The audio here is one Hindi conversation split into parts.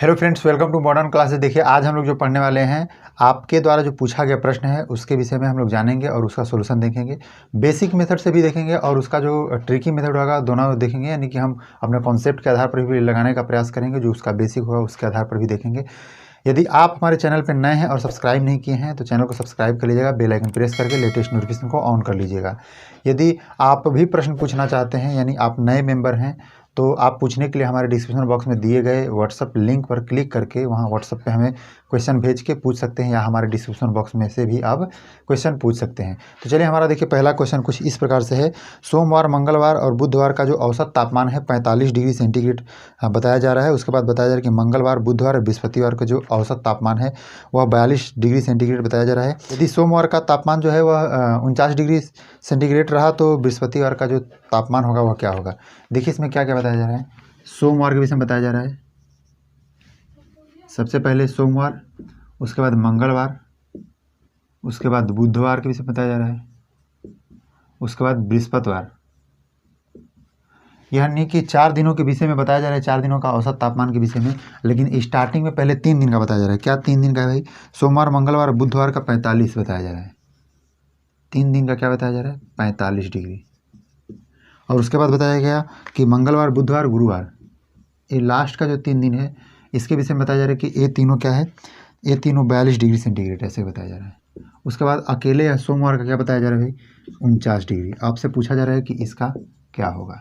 Hello friends, welcome to modern classes. देखिए, आज हम लोग जो पढ़ने वाले हैं, आपके द्वारा जो पूछा गया प्रश्न है उसके विषय में हम लोग जानेंगे और उसका सोल्यूशन देखेंगे। बेसिक मेथड से भी देखेंगे और उसका जो ट्रिकी मेथड होगा दोनों देखेंगे, यानी कि हम अपने कॉन्सेप्ट के आधार पर भी लगाने का प्रयास करेंगे। जो उसका बेसिक होगा उसके आधार पर भी देखेंगे। यदि आप हमारे चैनल पर नए हैं और सब्सक्राइब नहीं किए हैं तो चैनल को सब्सक्राइब कर लीजिएगा, बेल आइकन प्रेस करके लेटेस्ट नोटिफिकेशन को ऑन कर लीजिएगा। यदि आप भी प्रश्न पूछना चाहते हैं, यानी आप नए मेंबर हैं, तो आप पूछने के लिए हमारे डिस्क्रिप्शन बॉक्स में दिए गए व्हाट्सअप लिंक पर क्लिक करके वहाँ व्हाट्सअप पे हमें क्वेश्चन भेज के पूछ सकते हैं, या हमारे डिस्क्रिप्शन बॉक्स में से भी आप क्वेश्चन पूछ सकते हैं। तो चलिए, हमारा देखिए पहला क्वेश्चन कुछ इस प्रकार से है। सोमवार, मंगलवार और बुधवार का जो औसत तापमान है 45 डिग्री सेंटीग्रेड बताया जा रहा है। उसके बाद बताया जा रहा है कि मंगलवार, बुधवार और बृहस्पतिवार का जो औसत तापमान है वह 42 डिग्री सेंटीग्रेड बताया जा रहा है। यदि सोमवार का तापमान जो है वह 49 डिग्री सेंटीग्रेड रहा तो बृहस्पतिवार का जो तापमान होगा वह क्या होगा। देखिए, इसमें क्या क्या बताया जा रहा है। सोमवार के विषय में बताया जा रहा है। सबसे पहले सोमवार, उसके बाद मंगलवार, उसके बाद बुधवार के विषय में बताया जा रहा है, उसके बाद बृहस्पतिवार। यानी कि 4 दिनों के विषय में बताया जा रहा है, 4 दिनों का औसत तापमान के विषय में। लेकिन स्टार्टिंग में पहले 3 दिन का बताया जा रहा है। क्या 3 दिन का है भाई? सोमवार, मंगलवार, बुधवार का 45 बताया जा रहा है। 3 दिन का क्या बताया जा रहा है? 45 डिग्री। और उसके बाद बताया गया कि मंगलवार, बुधवार, गुरुवार, ये लास्ट का जो 3 दिन है इसके विषय में बताया जा रहा है कि ये तीनों क्या है, ये तीनों 42 डिग्री सेंटीग्रेड ऐसे बताया जा रहा है। उसके बाद अकेले या सोमवार का क्या बताया जा रहा है भाई? 49 डिग्री। आपसे पूछा जा रहा है कि इसका क्या होगा।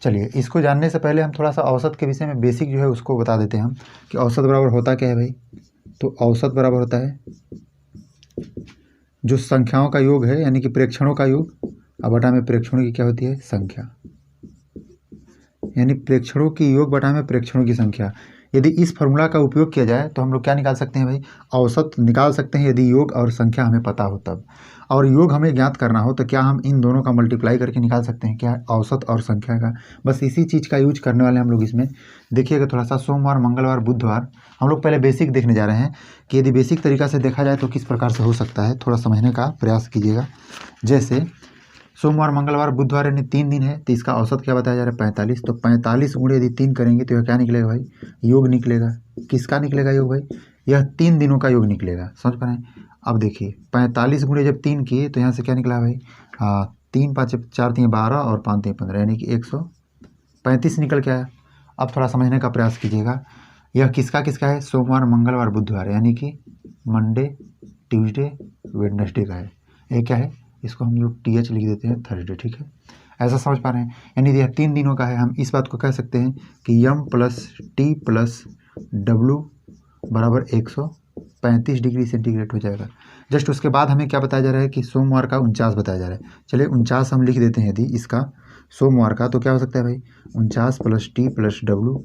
चलिए, इसको जानने से पहले हम थोड़ा सा औसत के विषय में बेसिक जो है उसको बता देते हैं हम कि औसत बराबर होता क्या है भाई। तो औसत बराबर होता है जो संख्याओं का योग है, यानी कि प्रेक्षणों का योग, और बटा में प्रेक्षणों की क्या होती है? संख्या। यानी प्रेक्षणों की योग बटा में प्रेक्षणों की संख्या। यदि इस फॉर्मूला का उपयोग किया जाए तो हम लोग क्या निकाल सकते हैं भाई? औसत निकाल सकते हैं, यदि योग और संख्या हमें पता हो तब। और योग हमें ज्ञात करना हो तो क्या हम इन दोनों का मल्टीप्लाई करके निकाल सकते हैं क्या? औसत और संख्या का। बस इसी चीज़ का यूज करने वाले हम लोग इसमें। देखिएगा थोड़ा सा, सोमवार, मंगलवार, बुधवार, हम लोग पहले बेसिक देखने जा रहे हैं कि यदि बेसिक तरीका से देखा जाए तो किस प्रकार से हो सकता है। थोड़ा समझने का प्रयास कीजिएगा। जैसे सोमवार, मंगलवार, बुधवार यानी 3 दिन है, तो इसका औसत क्या बताया जा रहा है? 45। तो 45 गुणे यदि 3 करेंगे तो यह क्या निकलेगा भाई? योग निकलेगा। किसका निकलेगा योग भाई? यह 3 दिनों का योग निकलेगा। समझ पा रहे हैं? अब देखिए, 45 गुणे जब 3 किए तो यहाँ से क्या निकला भाई? 3 5 4 3 12 और 5 3 15, यानी कि 135 निकल के आया। अब थोड़ा समझने का प्रयास कीजिएगा। यह किसका किसका है? सोमवार, मंगलवार, बुधवार, यानी कि मंडे, ट्यूसडे, वेडनेसडे का है। ये क्या है? इसको हम लोग TH लिख देते हैं, थर्सडे। ठीक है, ऐसा समझ पा रहे हैं? यानी यह 3 दिनों का है। हम इस बात को कह सकते हैं कि M + T + W बराबर 135 डिग्री सेंटीग्रेड हो जाएगा। जस्ट उसके बाद हमें क्या बताया जा रहा है कि सोमवार का 49 बताया जा रहा है। चलिए 49 हम लिख देते हैं। यदि इसका सोमवार का तो क्या हो सकता है भाई? 49 + T + W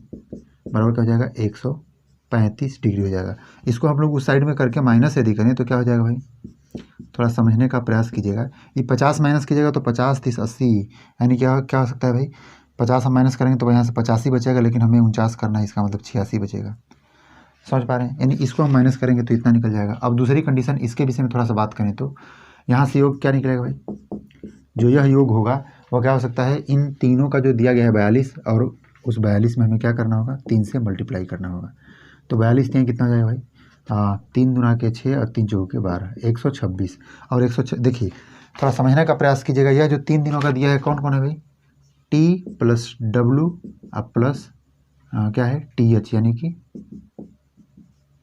बराबर क्या हो जाएगा? 135 डिग्री हो जाएगा। इसको हम लोग उस साइड में करके माइनस यदि करें तो क्या हो जाएगा भाई? थोड़ा समझने का प्रयास कीजिएगा। ये 50 माइनस कीजिएगा तो 50 30 80, यानी क्या क्या हो सकता है भाई? 50 हम माइनस करेंगे तो यहाँ से 85 बचेगा, लेकिन हमें 49 करना है, इसका मतलब 86 बचेगा। समझ पा रहे हैं? यानी इसको हम माइनस करेंगे तो इतना निकल जाएगा। अब दूसरी कंडीशन, इसके विषय में थोड़ा सा बात करें तो यहाँ से योग क्या निकलेगा भाई? जो यह योग होगा वह क्या हो सकता है? इन तीनों का जो दिया गया है 42, और उस 42 में हमें क्या करना होगा? 3 से मल्टीप्लाई करना होगा। तो 42 3 कितना हो जाएगा भाई? 3 दूना के 6 और 3 चौके 12, 126। और 106, देखिए थोड़ा समझने का प्रयास कीजिएगा। यह जो 3 दिनों का दिया है कौन कौन है भाई? T + W और प्लस क्या है? TH, यानी कि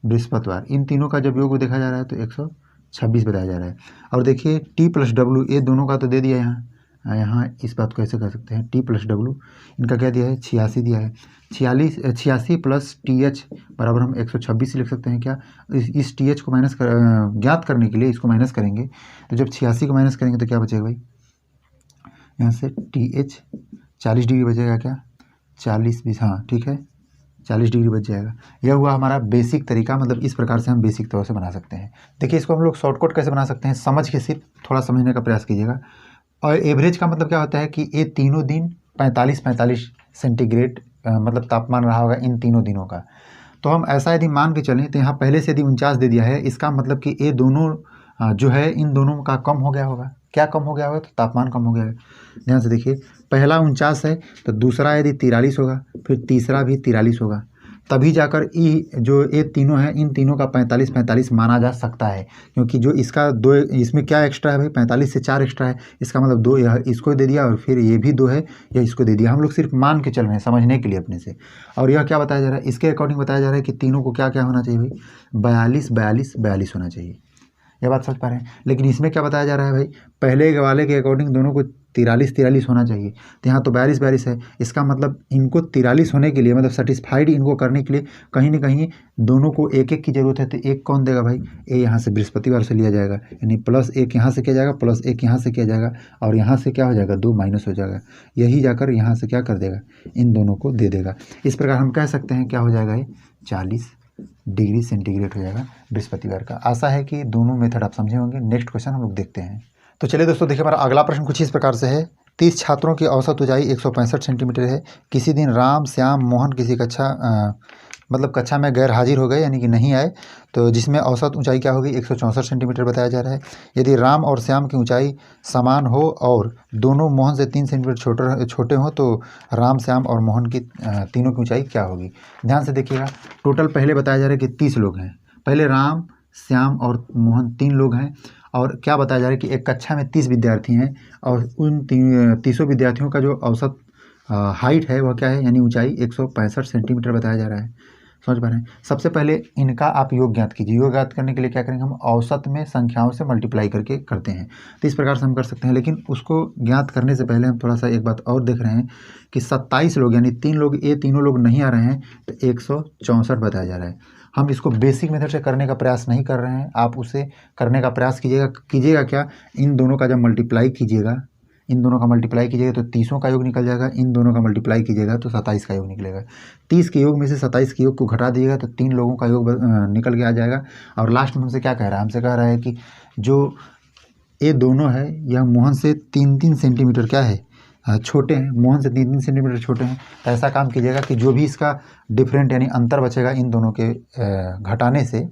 बृहस्पतिवार। इन तीनों का जब योग देखा जा रहा है तो 126 बताया जा रहा है। और देखिए T + W, ये दोनों का तो दे दिया यहाँ इस बात को ऐसे कर सकते हैं, T + W इनका क्या दिया है? 86 दिया है। 86 + TH बराबर हम 126 लिख सकते हैं क्या? इस TH को माइनस ज्ञात करने के लिए इसको माइनस करेंगे, तो जब 86 को माइनस करेंगे तो क्या बचेगा भाई? यहाँ से TH 40 डिग्री बचेगा क्या? 40 20, हाँ ठीक है, 40 डिग्री बच जाएगा। यह हुआ हमारा बेसिक तरीका। मतलब इस प्रकार से हम बेसिक तौर से बना सकते हैं। देखिए, इसको हम लोग शॉर्टकट कैसे बना सकते हैं, समझ के सिर्फ थोड़ा समझने का प्रयास कीजिएगा। और एवरेज का मतलब क्या होता है कि ये तीनों दिन 45 सेंटीग्रेड मतलब तापमान रहा होगा इन तीनों दिनों का। तो हम ऐसा यदि मान के चलें तो यहाँ पहले से यदि 49 दे दिया है, इसका मतलब कि ये दोनों जो है इन दोनों का कम हो गया होगा। क्या कम हो गया होगा? तो तापमान कम हो गया है। ध्यान से देखिए, पहला 49 है तो दूसरा यदि 43 होगा, फिर तीसरा भी 43 होगा। तभी जाकर जो ये तीनों हैं, इन तीनों का 45-45 माना जा सकता है, क्योंकि जो इसका 2, इसमें क्या एक्स्ट्रा है भाई, 45 से 4 एक्स्ट्रा है, इसका मतलब 2 यह इसको दे दिया और फिर ये भी 2 है, यह इसको दे दिया। हम लोग सिर्फ मान के चल रहे हैं समझने के लिए अपने से। और यह क्या बताया जा रहा है, इसके अकॉर्डिंग बताया जा रहा है कि तीनों को क्या क्या होना चाहिए भाई, 42-42-42 होना चाहिए। यह बात समझ पा रहे हैं। लेकिन इसमें क्या बताया जा रहा है भाई, पहले वाले के अकॉर्डिंग दोनों को 43-43 होना चाहिए, तो यहाँ तो 42-42 है। इसका मतलब इनको 43 होने के लिए, मतलब सेटिस्फाइड इनको करने के लिए कहीं ना कहीं दोनों को एक एक की जरूरत है। तो एक कौन देगा भाई, ए यहाँ से बृहस्पतिवार से लिया जाएगा, यानी +1 यहाँ से किया जाएगा, +1 यहाँ से किया जाएगा, और यहाँ से क्या हो जाएगा, 2 माइनस हो जाएगा। यही जाकर यहाँ से क्या कर देगा, इन दोनों को दे देगा। इस प्रकार हम कह सकते हैं क्या हो जाएगा, ये 40 डिग्री सेंटीग्रेड हो जाएगा बृहस्पतिवार का। आशा है कि दोनों मेथड आप समझे होंगे। नेक्स्ट क्वेश्चन हम लोग देखते हैं। तो चलिए दोस्तों, देखिए हमारा अगला प्रश्न कुछ इस प्रकार से है। 30 छात्रों की औसत ऊंचाई 165 सेंटीमीटर है। किसी दिन राम, श्याम, मोहन किसी कक्षा में गैर हाजिर हो गए, यानी कि नहीं आए, तो जिसमें औसत ऊंचाई क्या होगी, 164 सेंटीमीटर बताया जा रहा है। यदि राम और श्याम की ऊंचाई समान हो और दोनों मोहन से 3 सेंटीमीटर छोटे हों, तो राम, श्याम और मोहन की तीनों की ऊंचाई क्या होगी। ध्यान से देखिएगा, टोटल पहले बताया जा रहा है कि 30 लोग हैं। पहले राम, श्याम और मोहन 3 लोग हैं, और क्या बताया जा रहा है कि एक कक्षा में 30 विद्यार्थी हैं, और उन 30 विद्यार्थियों का जो औसत हाइट है वह क्या है, यानी ऊंचाई 165 सेंटीमीटर बताया जा रहा है। समझ पा रहे हैं। सबसे पहले इनका आप योग ज्ञात कीजिए। योग ज्ञात करने के लिए क्या करेंगे, हम औसत में संख्याओं से मल्टीप्लाई करके करते हैं। तो इस प्रकार से हम कर सकते हैं, लेकिन उसको ज्ञात करने से पहले हम थोड़ा सा एक बात और देख रहे हैं कि 27 लोग, यानी 3 लोग, ये तीनों लोग नहीं आ रहे हैं, तो 164 बताया जा रहा है। हम इसको बेसिक मेथड से करने का प्रयास नहीं कर रहे हैं, आप उसे करने का प्रयास कीजिएगा क्या, इन दोनों का जब मल्टीप्लाई कीजिएगा, इन दोनों का मल्टीप्लाई कीजिएगा तो 30 का योग निकल जाएगा, इन दोनों का मल्टीप्लाई कीजिएगा तो 27 का योग निकलेगा। 30 के योग में से 27 के योग को घटा दीजिएगा तो 3 लोगों का योग निकल के आ जाएगा। और लास्ट में हमसे क्या कह रहा है, हमसे कह रहा है कि जो ये दोनों है, यह मोहन से 3-3 सेंटीमीटर क्या है, छोटे हैं, मोहन से 3-3 सेंटीमीटर छोटे हैं। तो ऐसा काम कीजिएगा कि जो भी इसका डिफरेंट यानी अंतर बचेगा इन दोनों के घटाने से,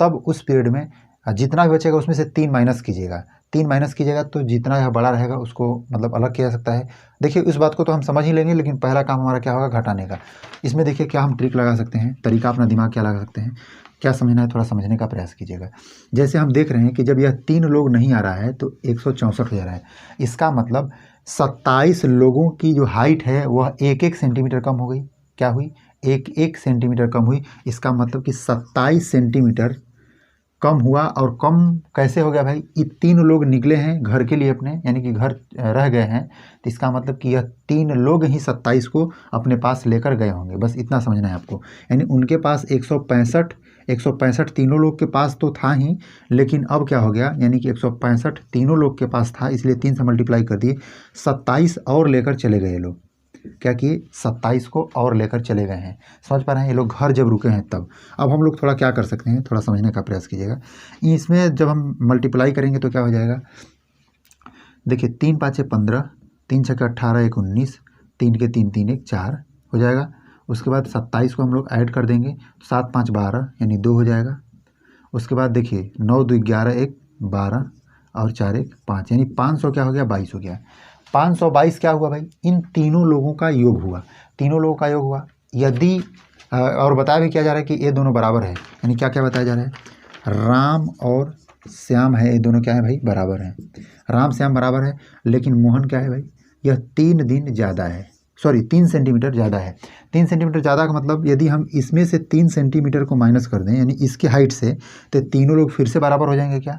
तब उस पीरियड में जितना भी बचेगा उसमें से 3 माइनस कीजिएगा। 3 माइनस कीजिएगा तो जितना यह बड़ा रहेगा उसको मतलब अलग किया जा सकता है। देखिए इस बात को तो हम समझ ही लेंगे, लेकिन पहला काम हमारा क्या होगा, घटाने का। इसमें देखिए क्या हम ट्रिक लगा सकते हैं, तरीका अपना दिमाग क्या लगा सकते हैं, क्या समझना है थोड़ा समझने का प्रयास कीजिएगा। जैसे हम देख रहे हैं कि जब यह 3 लोग नहीं आ रहा है तो 164 हो जा रहा है। इसका मतलब 27 लोगों की जो हाइट है वह 1-1 सेंटीमीटर कम हो गई। क्या हुई, 1-1 सेंटीमीटर कम हुई। इसका मतलब कि 27 सेंटीमीटर कम हुआ। और कम कैसे हो गया भाई, ये 3 लोग निकले हैं घर के लिए अपने, यानी कि घर रह गए हैं, तो इसका मतलब कि यह 3 लोग ही 27 को अपने पास लेकर गए होंगे। बस इतना समझना है आपको, यानी उनके पास 165 तीनों लोग के पास तो था ही, लेकिन अब क्या हो गया, यानी कि 165 तीनों लोग के पास था, इसलिए 3 से मल्टीप्लाई कर दिए, 27 और लेकर चले गए लोग। क्या किए, 27 को और लेकर चले गए हैं। समझ पा रहे हैं, ये लोग घर जब रुके हैं तब। अब हम लोग थोड़ा क्या कर सकते हैं, थोड़ा समझने का प्रयास कीजिएगा। इसमें जब हम मल्टीप्लाई करेंगे तो क्या हो जाएगा, देखिए 3 5 15, 3 6 18 1 19, 3 के 3 3 1 4 हो जाएगा। उसके बाद 27 को हम लोग ऐड कर देंगे, 7 5 12 यानी 2 हो जाएगा। उसके बाद देखिए 9 2 11 1 12 और 4 1 5, यानी 500 क्या हो गया, 22 हो गया। 522 क्या हुआ भाई, इन तीनों लोगों का योग हुआ, तीनों लोगों का योग हुआ। यदि और बताया भी क्या जा रहा है कि ये दोनों बराबर है, यानी क्या क्या बताया जा रहा है, राम और श्याम है, ये दोनों क्या है भाई, बराबर हैं। राम श्याम बराबर है, लेकिन मोहन क्या है भाई, यह 3 दिन ज़्यादा है, सॉरी 3 सेंटीमीटर ज़्यादा है। 3 सेंटीमीटर ज़्यादा का मतलब यदि हम इसमें से 3 सेंटीमीटर को माइनस कर दें, यानी इसके हाइट से, तो तीनों लोग फिर से बराबर हो जाएंगे क्या।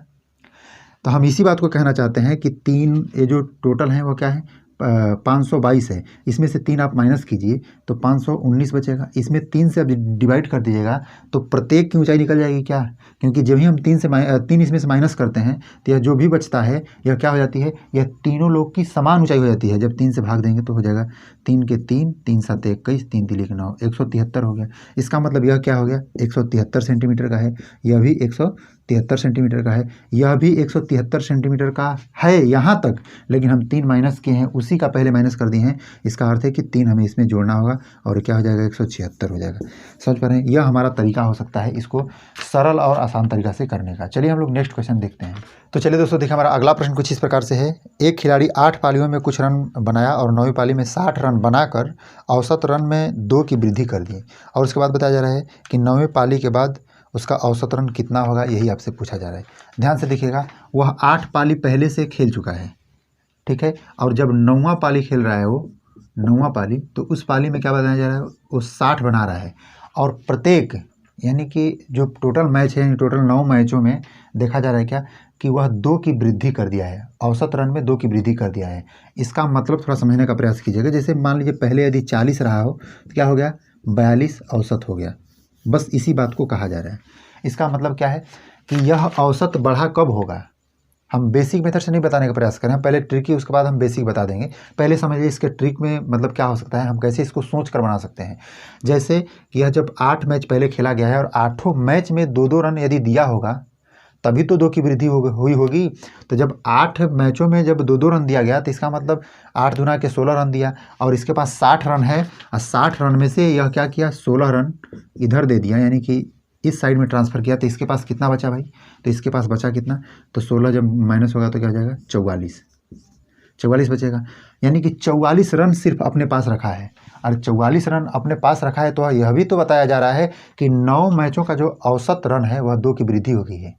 तो हम इसी बात को कहना चाहते हैं कि 3 ये जो टोटल है वो क्या है, 522 है। इसमें से 3 आप माइनस कीजिए तो 519 बचेगा। इसमें 3 से आप डिवाइड कर दीजिएगा तो प्रत्येक की ऊंचाई निकल जाएगी क्या, क्योंकि जब ही हम 3 इसमें से माइनस करते हैं तो यह जो भी बचता है यह क्या हो जाती है, यह तीनों लोग की समान ऊंचाई हो जाती है। जब 3 से भाग देंगे तो हो जाएगा 3 के 3, 3 7 21, 3 3 9, 173 हो गया। इसका मतलब यह क्या हो गया, 173 सेंटीमीटर का है, यह भी 173 173 सेंटीमीटर का है, यह भी 173 सेंटीमीटर का है यहाँ तक, लेकिन हम 3 माइनस किए हैं, उसी का पहले माइनस कर दिए हैं। इसका अर्थ है कि 3 हमें इसमें जोड़ना होगा और क्या हो जाएगा 176 हो जाएगा। समझ पा रहे हैं? यह हमारा तरीका हो सकता है इसको सरल और आसान तरीका से करने का। चलिए हम लोग नेक्स्ट क्वेश्चन देखते हैं। तो चलिए दोस्तों देखिए, हमारा अगला प्रश्न कुछ इस प्रकार से है। एक खिलाड़ी 8 पालियों में कुछ रन बनाया और 9वीं पाली में 60 रन बनाकर औसत रन में 2 की वृद्धि कर दी, और उसके बाद बताया जा रहा है कि 9वीं पाली के बाद उसका औसत रन कितना होगा, यही आपसे पूछा जा रहा है। ध्यान से देखिएगा, वह 8 पाली पहले से खेल चुका है, ठीक है, और जब 9वां पाली खेल रहा है, वो 9वां पाली, तो उस पाली में क्या बताया जा रहा है, वो 60 बना रहा है। और प्रत्येक यानी कि जो टोटल मैच है, टोटल 9 मैचों में देखा जा रहा है क्या कि वह 2 की वृद्धि कर दिया है, औसत रन में 2 की वृद्धि कर दिया है। इसका मतलब थोड़ा समझने का प्रयास कीजिएगा। जैसे मान लीजिए पहले यदि 40 रहा हो तो क्या हो गया, 42 औसत हो गया। बस इसी बात को कहा जा रहा है। इसका मतलब क्या है कि यह औसत बढ़ा कब होगा। हम बेसिक मेथड से नहीं बताने का प्रयास करें, हम पहले ट्रिक ही, उसके बाद हम बेसिक बता देंगे। पहले समझिए इसके ट्रिक में मतलब क्या हो सकता है, हम कैसे इसको सोच कर बना सकते हैं। जैसे कि यह जब 8 मैच पहले खेला गया है और 8 मैच में 2-2 रन यदि दिया होगा, तभी तो 2 की वृद्धि हुई होगी। तो जब 8 मैचों में जब 2-2 रन दिया गया, तो इसका मतलब 8 दूना के 16 रन दिया, और इसके पास 60 रन है, और 60 रन में से यह क्या किया, 16 रन इधर दे दिया, यानी कि इस साइड में ट्रांसफ़र किया। तो इसके पास कितना बचा भाई, तो इसके पास बचा कितना, तो 16 जब माइनस होगा तो क्या हो जाएगा, 44 बचेगा। यानी कि 44 रन सिर्फ अपने पास रखा है, और 44 रन अपने पास रखा है तो यह भी तो बताया जा रहा है कि 9 मैचों का जो औसत रन है वह 2 की वृद्धि हो गई है।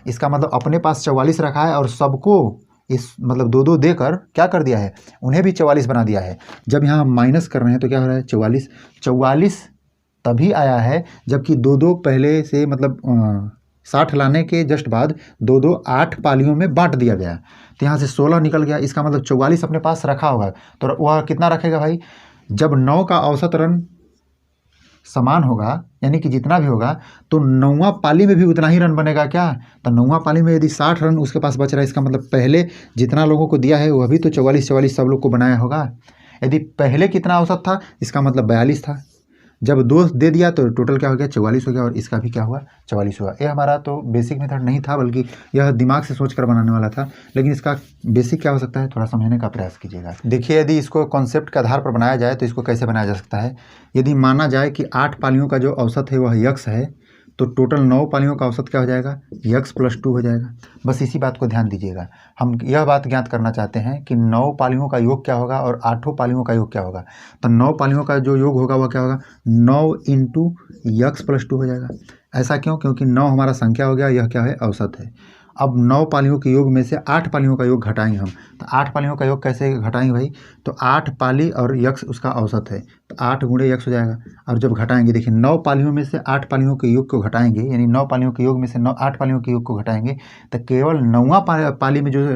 इसका मतलब अपने पास 44 रखा है और सबको इस मतलब 2-2 देकर क्या कर दिया है, उन्हें भी 44 बना दिया है। जब यहाँ हम माइनस कर रहे हैं तो क्या हो रहा है, 44 तभी आया है जबकि 2-2 पहले से मतलब 60 लाने के जस्ट बाद 2-2 8 पालियों में बांट दिया गया। तो यहाँ से 16 निकल गया, इसका मतलब 44 अपने पास रखा होगा। तो वह कितना रखेगा भाई, जब 9 का औसत रन समान होगा, यानी कि जितना भी होगा, तो 9वां पाली में भी उतना ही रन बनेगा क्या। तो 9वां पाली में यदि 60 रन उसके पास बच रहा है, इसका मतलब पहले जितना लोगों को दिया है वह भी तो 44 सब लोग को बनाया होगा। यदि पहले कितना औसत था, इसका मतलब 42 था, जब 2 दे दिया तो टोटल क्या हो गया, 44 हो गया, और इसका भी क्या हुआ, 44 हुआ। ये हमारा तो बेसिक मेथड नहीं था, बल्कि यह दिमाग से सोच कर बनाने वाला था, लेकिन इसका बेसिक क्या हो सकता है, थोड़ा समझने का प्रयास कीजिएगा। देखिए, यदि इसको कॉन्सेप्ट के आधार पर बनाया जाए तो इसको कैसे बनाया जा सकता है। यदि माना जाए कि 8 पालियों का जो औसत है वह यक्स है, तो टोटल 9 पालियों का औसत क्या हो जाएगा, यक्स प्लस 2 हो जाएगा। बस इसी बात को ध्यान दीजिएगा। हम यह बात ज्ञात करना चाहते हैं कि 9 पालियों का योग क्या होगा और 8 पालियों का योग क्या होगा। तो 9 पालियों का जो योग होगा वह क्या होगा, 9 इंटू यक्स प्लस 2 हो जाएगा। ऐसा क्यों, क्योंकि 9 हमारा संख्या हो गया, यह क्या है, औसत है। अब 9 पालियों के योग में से 8 पालियों का योग घटाएंगे हम, तो 8 पालियों का योग कैसे घटाएंगे भाई, तो 8 पाली और यक्स उसका औसत है, तो 8 गुणे यक्स हो जाएगा। और जब घटाएंगे, देखिए 9 पालियों में से 8 पालियों के योग को घटाएंगे, यानी 9 पालियों के योग में से 8 पालियों के योग को घटाएंगे, तो केवल 9वां पाली में जो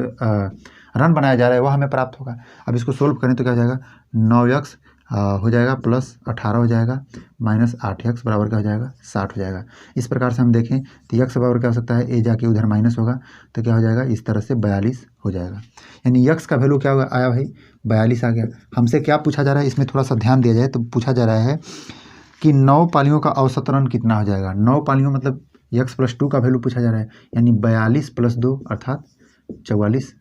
रन बनाया जा रहा है वह हमें प्राप्त होगा। अब इसको सोल्व करें तो क्या हो जाएगा, 9x हो जाएगा प्लस 18 हो जाएगा माइनस 8x बराबर क्या हो जाएगा, 60 हो जाएगा। इस प्रकार से हम देखें तो यक्स बराबर क्या हो सकता है, ए जाके उधर माइनस होगा तो क्या हो जाएगा, इस तरह से 42 हो जाएगा। यानी यक्स का वैल्यू क्या होगा, आया भाई 42 आ गया। हमसे क्या पूछा जा रहा है, इसमें थोड़ा सा ध्यान दिया जाए तो पूछा जा रहा है कि 9 पालियों का औसत रन कितना हो जाएगा। 9 पालियों मतलब यक्स प्लस 2 का वैल्यू पूछा जा रहा है, यानी 42 प्लस 2 अर्थात 44।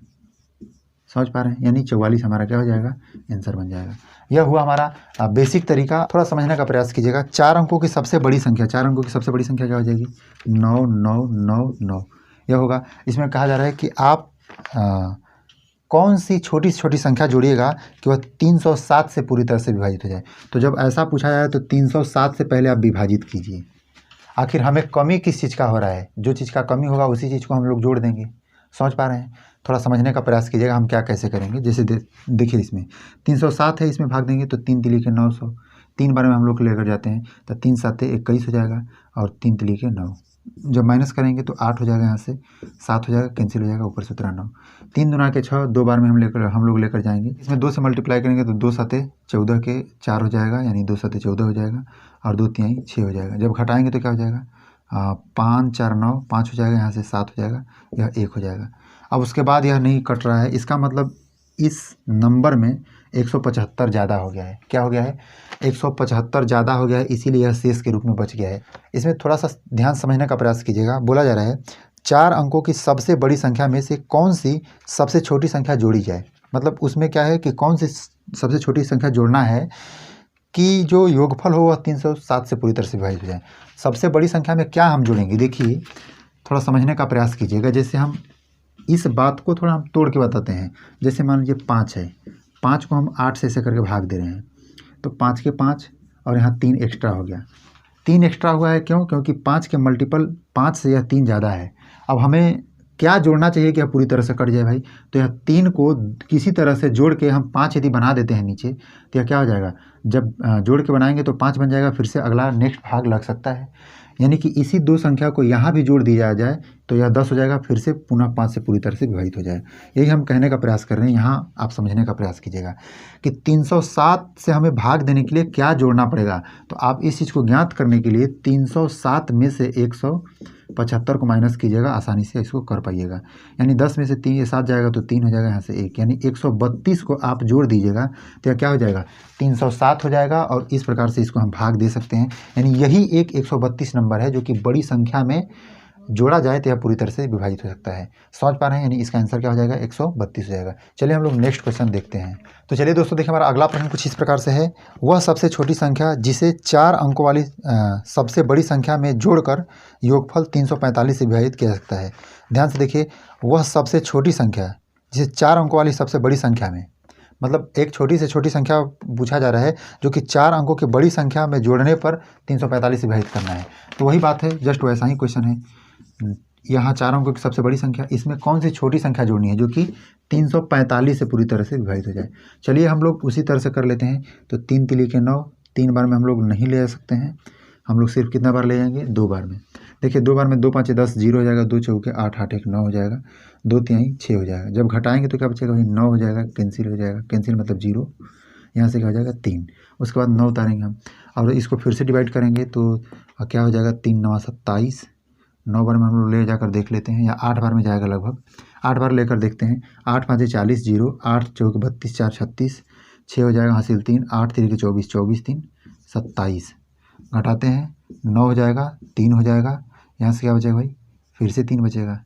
समझ पा रहे हैं, यानी 44 हमारा क्या हो जाएगा, आंसर बन जाएगा। यह हुआ हमारा बेसिक तरीका। थोड़ा समझने का प्रयास कीजिएगा। 4 अंकों की सबसे बड़ी संख्या, 4 अंकों की सबसे बड़ी संख्या क्या हो जाएगी, 9 9 9 9 यह होगा। इसमें कहा जा रहा है कि आप कौन सी छोटी से छोटी संख्या जोड़िएगा कि वह 307 से पूरी तरह से विभाजित हो जाए। तो जब ऐसा पूछा जाए तो 307 से पहले आप विभाजित कीजिए। आखिर हमें कमी किस चीज़ का हो रहा है, जो चीज़ का कमी होगा उसी चीज़ को हम लोग जोड़ देंगे। समझ पा रहे हैं, थोड़ा समझने का प्रयास कीजिएगा हम क्या कैसे करेंगे। जैसे देखिए इसमें 307 है, इसमें भाग देंगे तो 3 तिली के 900, 3 बार में हम लोग लेकर जाते हैं तो 3 7 21 हो जाएगा और 3 तिली के 9। जब माइनस करेंगे तो 8 हो जाएगा, यहाँ से 7 हो जाएगा, कैंसिल हो जाएगा, ऊपर से 9। 3 दूना के 6, 2 बार में हम लोग लेकर जाएंगे। इसमें 2 से मल्टीप्लाई करेंगे तो 2 7 14 के 4 हो जाएगा, यानी 2 7 14 हो जाएगा और 2 3 6 हो जाएगा। जब घटाएंगे तो क्या हो जाएगा, 5 4 9 5 हो जाएगा, यहाँ से 7 हो जाएगा, यह 1 हो जाएगा। अब उसके बाद यह नहीं कट रहा है, इसका मतलब इस नंबर में 175 ज़्यादा हो गया है। क्या हो गया है? 175 ज़्यादा हो गया है, इसीलिए यह शेष के रूप में बच गया है। इसमें थोड़ा सा ध्यान समझने का प्रयास कीजिएगा। बोला जा रहा है 4 अंकों की सबसे बड़ी संख्या में से कौन सी सबसे छोटी संख्या जोड़ी जाए। मतलब उसमें क्या है कि कौन सी सबसे छोटी संख्या जोड़ना है कि जो योगफल हो वह 307 से पूरी तरह से विभाजित हो जाए। सबसे बड़ी संख्या में क्या हम जोड़ेंगे, देखिए थोड़ा समझने का प्रयास कीजिएगा। जैसे हम इस बात को थोड़ा हम तोड़ के बताते हैं। जैसे मान लीजिए 5 है, 5 को हम 8 से ऐसे करके भाग दे रहे हैं, तो 5 के 5 और यहाँ 3 एक्स्ट्रा हो गया। 3 एक्स्ट्रा हुआ है क्यों? क्योंकि 5 के मल्टीपल 5 से यह 3 ज़्यादा है। अब हमें क्या जोड़ना चाहिए कि यह पूरी तरह से कट जाए भाई? तो यह 3 को किसी तरह से जोड़ के हम 5 यदि बना देते हैं नीचे, तो यह क्या हो जाएगा? जब जोड़ के बनाएंगे तो 5 बन जाएगा, फिर से अगला नेक्स्ट भाग लग सकता है। यानी कि इसी 2 संख्या को यहाँ भी जोड़ दिया जाए तो यह 10 हो जाएगा, फिर से पुनः 5 से पूरी तरह से विभाजित हो जाए। यही हम कहने का प्रयास कर रहे हैं। यहाँ आप समझने का प्रयास कीजिएगा कि 307 से हमें भाग देने के लिए क्या जोड़ना पड़ेगा। तो आप इस चीज़ को ज्ञात करने के लिए 307 में से 175 को माइनस कीजिएगा, आसानी से इसको कर पाइएगा। यानी 10 में से 3 7 जाएगा तो 3 हो जाएगा, यहाँ से 1, यानी 132 को आप जोड़ दीजिएगा तो यह क्या हो जाएगा? 307 हो जाएगा। और इस प्रकार से इसको हम भाग दे सकते हैं। यानी यही एक 132 नंबर है जो कि बड़ी संख्या में जोड़ा जाए तो यह पूरी तरह से विभाजित हो सकता है। समझ पा रहे हैं? यानी इसका आंसर क्या हो जाएगा? 132 हो जाएगा। चलिए हम लोग नेक्स्ट क्वेश्चन देखते हैं। तो चलिए दोस्तों देखिए, हमारा अगला प्रश्न कुछ इस प्रकार से है। वह सबसे छोटी संख्या जिसे 4 अंकों वाली सबसे बड़ी संख्या में जोड़कर योगफल 345 से विभाजित किया जा सकता है। ध्यान से देखिए, वह सबसे छोटी संख्या जिसे 4 अंकों वाली सबसे बड़ी संख्या में, मतलब एक छोटी से छोटी संख्या पूछा जा रहा है जो कि 4 अंकों की बड़ी संख्या में जोड़ने पर 345 से विभाजित करना है। तो वही बात है, जस्ट वैसा ही क्वेश्चन है। यहाँ 4 अंकों की सबसे बड़ी संख्या, इसमें कौन सी छोटी संख्या जोड़नी है जो कि 345 से पूरी तरह से विभाजित हो जाए। चलिए हम लोग उसी तरह से कर लेते हैं। तो 3 तिली के 9, 3 बार में हम लोग नहीं ले जा सकते हैं। हम लोग सिर्फ कितना बार ले जाएंगे? 2 बार में। देखिए 2 बार में 2 5 10 0 हो जाएगा, 2 चौके 8 8 1 9 हो जाएगा, 2 तिहाई 6 हो जाएगा। जब घटाएंगे तो क्या बचेगा भाई? 9 हो जाएगा, कैंसिल हो जाएगा, कैंसिल मतलब 0, यहाँ से क्या हो जाएगा? 3। उसके बाद 9 उतारेंगे हम और इसको फिर से डिवाइड करेंगे तो क्या हो जाएगा? 3 9 27। 9 बार में हम लोग ले जाकर देख लेते हैं, या 8 बार में जाएगा लगभग। 8 बार लेकर देखते हैं। 8 5 40 0, 8 चौके 32 4 36, 6 हो जाएगा, हासिल 3, 8 3 के 24, 24 3 27। घटाते हैं, 9 हो जाएगा, 3 हो जाएगा, यहाँ से क्या बचेगा भाई? फिर से 3 बचेगा।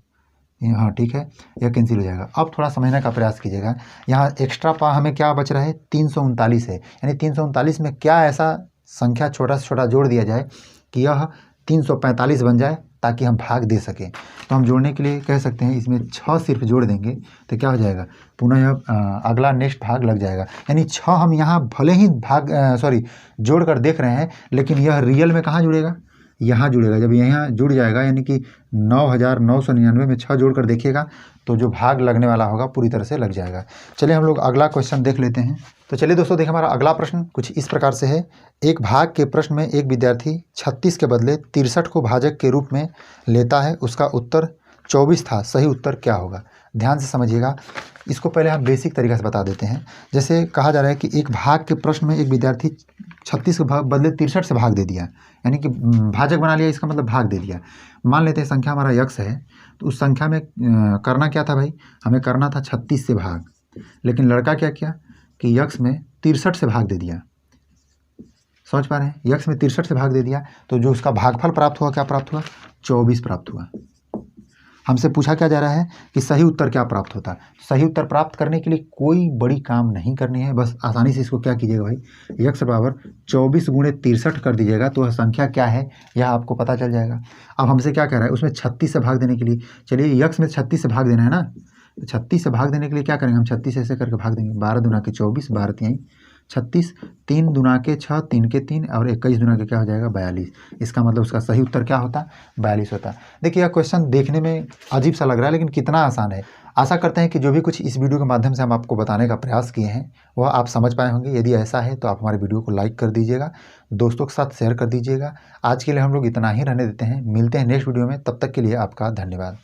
हाँ ठीक है, यह कैंसिल हो जाएगा। अब थोड़ा समझने का प्रयास कीजिएगा। यहाँ एक्स्ट्रा पा हमें क्या बच रहा है? 339 है। यानी 339 में क्या ऐसा संख्या छोटा से छोटा जोड़ दिया जाए कि यह 345 बन जाए ताकि हम भाग दे सकें। तो हम जोड़ने के लिए कह सकते हैं इसमें 6 सिर्फ जोड़ देंगे तो क्या हो जाएगा? पुनः यह अगला नेक्स्ट भाग लग जाएगा। यानी 6 हम यहाँ भले ही जोड़ कर देख रहे हैं, लेकिन यह रियल में कहाँ जुड़ेगा? यहाँ जुड़ेगा। जब यहाँ जुड़ जाएगा यानी कि 9999 में 6 जोड़ कर देखिएगा तो जो भाग लगने वाला होगा पूरी तरह से लग जाएगा। चलिए हम लोग अगला क्वेश्चन देख लेते हैं। तो चलिए दोस्तों देखिए, हमारा अगला प्रश्न कुछ इस प्रकार से है। एक भाग के प्रश्न में एक विद्यार्थी 36 के बदले 63 को भाजक के रूप में लेता है। उसका उत्तर 24 था। सही उत्तर क्या होगा? ध्यान से समझिएगा। इसको पहले हम बेसिक तरीक़ा से बता देते हैं। जैसे कहा जा रहा है कि एक भाग के प्रश्न में एक विद्यार्थी 36 के बदले 63 से भाग दे दिया, यानी कि भाजक बना लिया, इसका मतलब भाग दे दिया। मान लेते हैं संख्या हमारा यक्स है, तो उस संख्या में करना क्या था भाई? हमें करना था 36 से भाग, लेकिन लड़का क्या किया कि यक्स में 63 से भाग दे दिया। समझ पा रहे हैं? यक्स में 63 से भाग दे दिया तो जो उसका भागफल प्राप्त हुआ, क्या प्राप्त हुआ? 24 प्राप्त हुआ। हमसे पूछा क्या जा रहा है कि सही उत्तर क्या प्राप्त होता है। सही उत्तर प्राप्त करने के लिए कोई बड़ी काम नहीं करनी है, बस आसानी से इसको क्या कीजिएगा भाई? यक्स बराबर 24 गुणे 63 कर दीजिएगा तो वह संख्या क्या है यह आपको पता चल जाएगा। अब हमसे क्या कह रहा है? उसमें 36 से भाग देने के लिए, चलिए यक्स में 36 से भाग देना है ना, तो 36 से भाग देने के लिए क्या करेंगे? हम 36 ऐसे करके भाग देंगे। 12 दूना के 24, 12 तिहाई 36, 3 दूना के 6, 3 के 3 और 21 दूना के क्या हो जाएगा? 42। इसका मतलब उसका सही उत्तर क्या होता? 42 होता। देखिए यह क्वेश्चन देखने में अजीब सा लग रहा है, लेकिन कितना आसान है। आशा करते हैं कि जो भी कुछ इस वीडियो के माध्यम से हम आपको बताने का प्रयास किए हैं वह आप समझ पाए होंगे। यदि ऐसा है तो आप हमारे वीडियो को लाइक कर दीजिएगा, दोस्तों के साथ शेयर कर दीजिएगा। आज के लिए हम लोग इतना ही रहने देते हैं। मिलते हैं नेक्स्ट वीडियो में, तब तक के लिए आपका धन्यवाद।